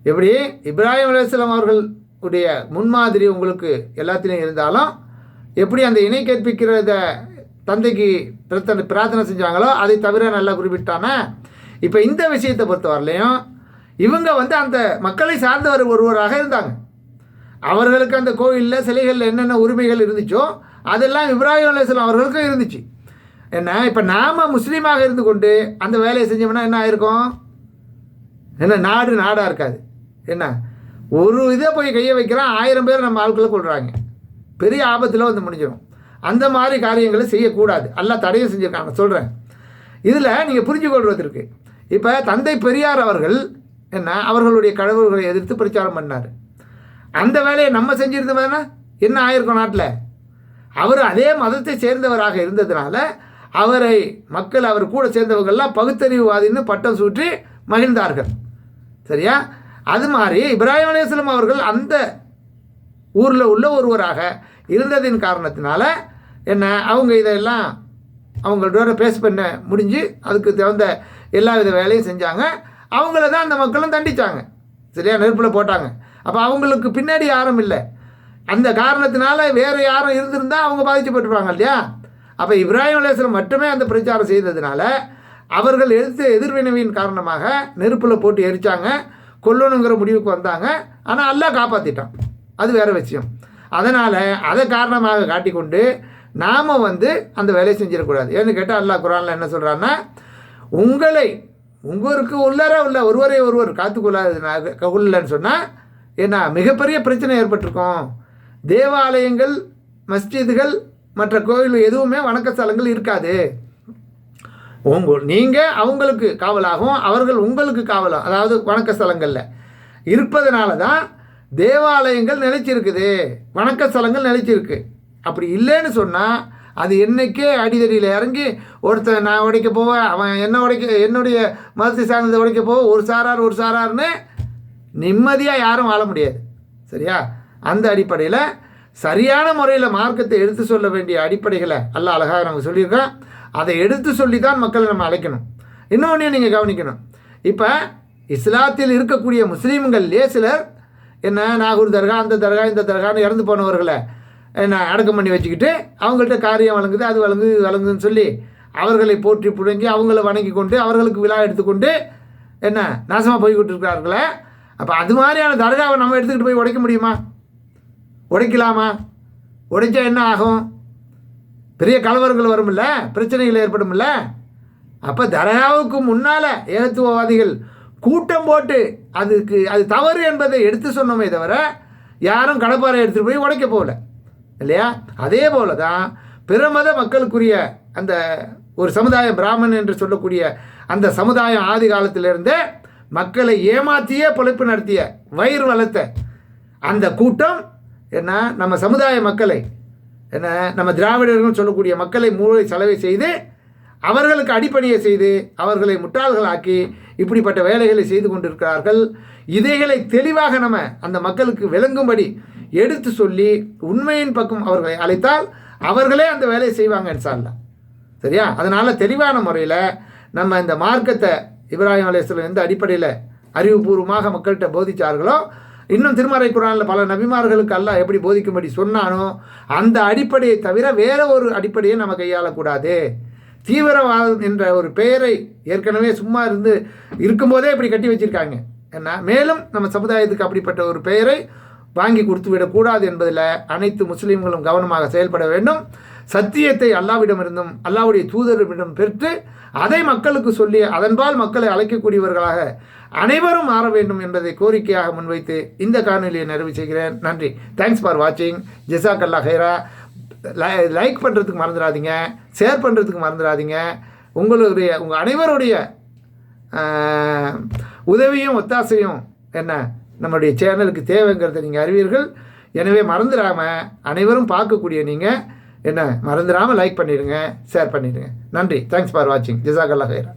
எப்படி? இப்ராஹிம் அலைஹிஸ்ஸலாம் அவர்களுடைய முன்மாதிரி உங்களுக்கு எல்லாத்திலையும் இருந்தாலும் எப்படி அந்த இணை கற்பிக்கிறத தந்தைக்கு பிரார்த்தனை செஞ்சாங்களோ அதை தவிர நல்லா குறிப்பிட்டானே. இப்போ இந்த விஷயத்தை பொறுத்த வரலையும் இவங்க அந்த மக்களை சார்ந்தவர் ஒருவராக இருந்தாங்க. அவர்களுக்கு அந்த கோயிலில் சிலைகளில் என்னென்ன உரிமைகள் இருந்துச்சோ அதெல்லாம் இப்ராஹிம் அலைஹிஸ்ஸலாம் அவர்களுக்கும் இருந்துச்சு. என்ன, இப்போ நாம் முஸ்லீமாக இருந்து கொண்டு அந்த வேலையை செஞ்சோம்னா என்ன ஆயிருக்கும்? என்ன, நாடாக இருக்காது. என்ன, ஒரு இதை போய் கையை வைக்கிறான், 1000 பேர் நம்ம ஆட்களை கொள்கிறாங்க, பெரிய ஆபத்தில் முடிஞ்சிடும். அந்த மாதிரி காரியங்களை செய்யக்கூடாது, எல்லாம் தடையும் செஞ்சுருக்காங்க. சொல்கிறேன், இதில் நீங்கள் புரிஞ்சு கொள்வதற்கு, இப்போ தந்தை பெரியார் அவர்கள் என்ன அவர்களுடைய கடவுள்களை எதிர்த்து பிரச்சாரம் பண்ணார். அந்த வேலையை நம்ம செஞ்சுருந்தோம்னா என்ன ஆயிருக்கும் நாட்டில்? அவர் அதே மதத்தை சேர்ந்தவராக இருந்ததுனால அவரை மக்கள், அவர் கூட சேர்ந்தவர்கள்லாம் பகுத்தறிவுவாதின்னு பட்டம் சூற்றி மகிழ்ந்தார்கள். சரியா? அது மாதிரி இப்ராஹிம் அலைஹிஸ்ஸலாம் அவர்கள் அந்த ஊரில் உள்ள ஒருவராக இருந்ததின் காரணத்தினால என்ன அவங்க இதெல்லாம் அவங்களோட பேஸ் பண்ண முடிஞ்சு அதுக்கு தகுந்த எல்லா வித வேலையும் செஞ்சாங்க. அவங்கள தான் அந்த மக்களும் தண்டித்தாங்க. சரியா? நெருப்பில் போட்டாங்க. அப்போ அவங்களுக்கு பின்னாடி யாரும் இல்லை. அந்த காரணத்தினால வேறு யாரும் இருந்திருந்தால் அவங்க பாதிக்கப்பட்டிருப்பாங்க இல்லையா? அப்போ இப்ராஹிம் அலைஹிஸ்ஸலாம் மட்டுமே அந்த பிரச்சாரம் செய்ததுனால அவர்கள் எதிர்வினைவின் காரணமாக நெருப்பில் போட்டு எரித்தாங்க, கொல்லணுங்கிற முடிவுக்கு வந்தாங்க. ஆனால் அல்லாஹ் காப்பாற்றிட்டான், அது வேறு விஷயம். அதனால் அதை காரணமாக காட்டிக்கொண்டு நாம் அந்த வேலையை செஞ்சிடக்கூடாது. ஏன்னு கேட்டால் அல்லாஹ் குர்ஆனில் என்ன சொல்கிறான்னா, உங்களுக்கு உள்ளர உள்ள ஒருவரை ஒருவர் காத்துக்கொள்ளன்னு சொன்னால் என்ன மிகப்பெரிய பிரச்சனை ஏற்பட்டிருக்கும். தேவாலயங்கள், மஸ்ஜிதுகள், மற்ற கோயில் எதுவுமே வணக்க ஸ்தலங்கள் இருக்காது. நீங்கள் அவங்களுக்கு காவலாகவும் அவர்கள் உங்களுக்கு காவலும், அதாவது வணக்க ஸ்தலங்களில் இருப்பதனால தான் தேவாலயங்கள் நிலைச்சிருக்குது, வணக்க ஸ்தலங்கள் நிலைச்சிருக்கு. அப்படி இல்லைன்னு சொன்னால் அது என்னைக்கே அடிதடியில் இறங்கி ஒருத்தர் நான் உடைக்க போவேன், அவன் என்னுடைய மதத்தை சார்ந்ததை உடைக்க போவேன், ஒரு சாரார்னு நிம்மதியாக யாரும் வாழ முடியாது. சரியா? அந்த அடிப்படையில் சரியான முறையில் மார்க்கத்தை எடுத்து சொல்ல வேண்டிய அடிப்படைகளை அல்லாஹ் அழகாக நம்ம சொல்லியிருக்கோம். அதை எடுத்து சொல்லி தான் மக்களை நம்ம அழைக்கணும். இன்னொன்று நீங்கள் கவனிக்கணும், இப்போ இஸ்லாத்தில் இருக்கக்கூடிய முஸ்லீம்கள்லேயே சிலர் என்ன நாகூர் தர்கா, அந்த தர்கா, இந்த தர்கான்னு இறந்து போனவர்களை என்ன அடக்கம் பண்ணி வச்சுக்கிட்டு அவங்கள்ட்ட காரியம் வழங்குது, அது வழங்குது, இது வழங்குதுன்னு சொல்லி அவர்களை போற்றி புழங்கி அவங்கள வணங்கி கொண்டு அவர்களுக்கு விழா எடுத்துக்கொண்டு என்ன நாசமாக போய்கிட்டு இருக்கிறார்களே. அப்போ அது மாதிரியான தர்காவை நம்ம எடுத்துக்கிட்டு போய் உடைக்க முடியுமா? உடைக்கலாமா? உடைச்சா என்ன ஆகும்? பெரிய கலவரங்கள் வரும்ல, பிரச்சனைகள் ஏற்படும்ல. அப்போ தர்காவுக்கு முன்னால் ஏகத்துவவாதிகள் கூட்டம் போட்டு அது தவறு என்பதை எடுத்து சொன்னோமே தவிர யாரும் கடப்பாறை எடுத்துகிட்டு போய் உடைக்க போகல இல்லையா? அதே போல தான் பிற மத மக்களுக்குரிய அந்த ஒரு சமுதாயம் பிராமணன் என்று சொல்லக்கூடிய அந்த சமுதாயம் ஆதி காலத்திலிருந்தே மக்களை ஏமாற்றிய பொழைப்பு நடத்திய வயிறு வளர்த்த அந்த கூட்டம் என்ன நம்ம சமுதாய மக்களை என்ன நம்ம திராவிடர்கள் சொல்லக்கூடிய மக்களை மூளை செலவை செய்து அவர்களுக்கு அடிப்பணியை செய்து அவர்களை முட்டாள்களாக்கி இப்படிப்பட்ட வேலைகளை செய்து கொண்டிருக்கிறார்கள். இதைகளை தெளிவாக நம்ம அந்த மக்களுக்கு விளங்கும்படி எடுத்து சொல்லி உண்மையின் பக்கம் அவர்களை அழைத்தால் அவர்களே அந்த வேலையை செய்வாங்க இன்ஷா அல்லாஹ். சரியா? அதனால் தெளிவான முறையில் நம்ம இந்த மார்க்கத்தை இப்ராஹிம் அலைஹிஸ்ஸலாம் எந்த அடிப்படையில் அறிவுபூர்வமாக மக்கள்கிட்ட போதித்தார்களோ, இன்னும் திருமறை குர்ஆனில் பல நபிமார்களுக்கு அல்லாஹ் எப்படி போதிக்கும்படி சொன்னானோ அந்த அடிப்படையை தவிர வேற ஒரு அடிப்படையை நம்ம கையாளக்கூடாது. தீவிரவாதம் என்ற ஒரு பெயரை ஏற்கனவே சும்மா இருக்கும்போதே இப்படி கட்டி வச்சுருக்காங்க. ஏன்னா மேலும் நம்ம சமுதாயத்துக்கு அப்படிப்பட்ட ஒரு பெயரை வாங்கி கொடுத்து விடக்கூடாது என்பதில் அனைத்து முஸ்லீம்களும் கவனமாக செயல்பட வேண்டும். சத்தியத்தை அல்லாவிடமிருந்தும் அல்லாவுடைய தூதரிடம் பெற்று அதை மக்களுக்கு சொல்லி அதன்பால் மக்களை அழைக்கக்கூடியவர்களாக அனைவரும் மாற வேண்டும் என்பதை கோரிக்கையாக முன்வைத்து இந்த காணொலியை நிறைவு செய்கிறேன். நன்றி. தேங்க்ஸ் ஃபார் வாட்சிங். ஜஸாக்கல்லா ஹைரா. லைக் பண்ணுறதுக்கு மறந்துடாதீங்க, ஷேர் பண்ணுறதுக்கு மறந்துடாதீங்க. உங்கள் அனைவருடைய உதவியும் ஒத்தாசையும் என்ன நம்மளுடைய சேனலுக்கு தேவைங்கிறத நீங்கள் அறிவீர்கள். எனவே மறந்துடாமல் அனைவரும் பார்க்கக்கூடிய நீங்கள் என்ன மறந்துடாமல் லைக் பண்ணிடுங்க, ஷேர் பண்ணிடுங்க. நன்றி. தேங்க்ஸ் ஃபார் வாட்சிங். ஜஸாக்கல்லா ஹைரா.